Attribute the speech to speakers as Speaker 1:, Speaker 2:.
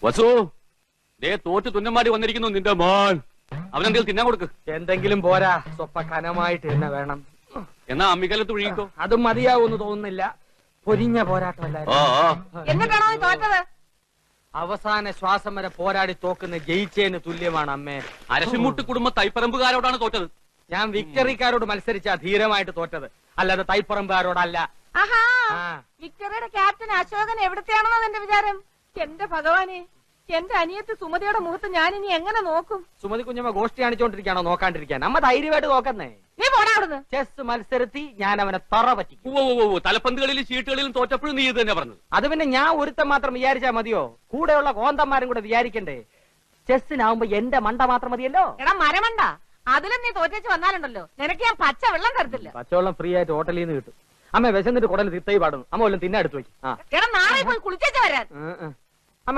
Speaker 1: വസു, ദേ തോറ്റ് തുന്നമാടി വന്നിരിക്കുന്നു നിന്റെ മോൻ. അവനെന്തെങ്കിലും തിന്നാൻ കൊടുക്ക്.
Speaker 2: എന്തെങ്കിലും പോരാ, സ്വപ്പ കനമായിട്ട് തന്നെ വേണം.
Speaker 1: എന്നാ അമ്മിക്കലത്ത് ഒഴുകിക്കോ.
Speaker 2: അതും മതിയാവൂന്ന് തോന്നുന്നില്ല. പൊരിഞ്ഞ പോരാട്ടമല്ലായിരുന്നു.
Speaker 3: എന്നിട്ടാണോ നീ തോറ്റത്?
Speaker 2: അവസാന ശ്വാസം വരെ പോരാടി തോക്കുന്ന ജയിച്ചേന് തുല്യമാണ് അമ്മേ.
Speaker 1: അരശിമുട്ട് കുടുംബ തൈപ്പറമ്പുകാരോടാണ് തോറ്റത്.
Speaker 2: ഞാൻ വിക്ടറിക്കാരോട് മത്സരിച്ച ധീരമായിട്ട് തോറ്റത്, അല്ലാതെ തൈപ്പറമ്പുകാരോടല്ല.
Speaker 3: ആഹാ, വിക്ടറിയുടെ ക്യാപ്റ്റൻ അശോകൻ എവിടത്തെയാണെന്നോ എന്റെ വിചാരം. എന്റെ ഭഗവാനെ, എന്റെ അനിയത്ത് സുമതിയുടെ മുഖത്ത് ഞാൻ ഇനി എങ്ങനെ നോക്കും?
Speaker 2: സുമതി കുഞ്ഞമ്മ ഗോഷ്ടി കാണിച്ചോണ്ടിരിക്കാണോ നോക്കാണ്ടിരിക്കാൻ? അമ്മ ധൈര്യമായിട്ട് നോക്കുന്നേ.
Speaker 3: നീ പോടാ അവിടുന്ന്.
Speaker 2: ചെസ് മത്സരത്തിൽ ഞാൻ അവനെ തറ പറ്റിക്കും.
Speaker 1: തലപ്പന്തുകളിലും ചീട്ടുകളിലും തോറ്റപ്പോഴും നീ ഇത് തന്നെ പറഞ്ഞത്.
Speaker 2: അത് പിന്നെ ഞാൻ ഒരുത്തം മാത്രം വിചാരിച്ചാ മതിയോ? കൂടെയുള്ള കോന്തന്മാരും കൂടെ വിചാരിക്കണ്ടേ? ചെസ്സിനാവുമ്പോ എന്റെ മണ്ട മാത്രം മതിയല്ലോ.
Speaker 3: എടാ മരമണ്ട, അതിലും നീ തോറ്റേച്ച് വന്നാലുണ്ടല്ലോ നിനക്ക് ഞാൻ പച്ച വെള്ളം തരത്തില്ല.
Speaker 2: പച്ചവെള്ളം ഫ്രീ ആയിട്ട് ഹോട്ടലിൽ നിന്ന് കിട്ടും. അമ്മ വിശന്നിട്ട് കുടല് തിത്തൈ പാടുന്നു. അമ്മ വല്ലതും തിന്നെ എടുത്തു വയ്ക്കും.
Speaker 3: എടാ നാളെ പോയി കുളിച്ചേച്ച് വരാൻ.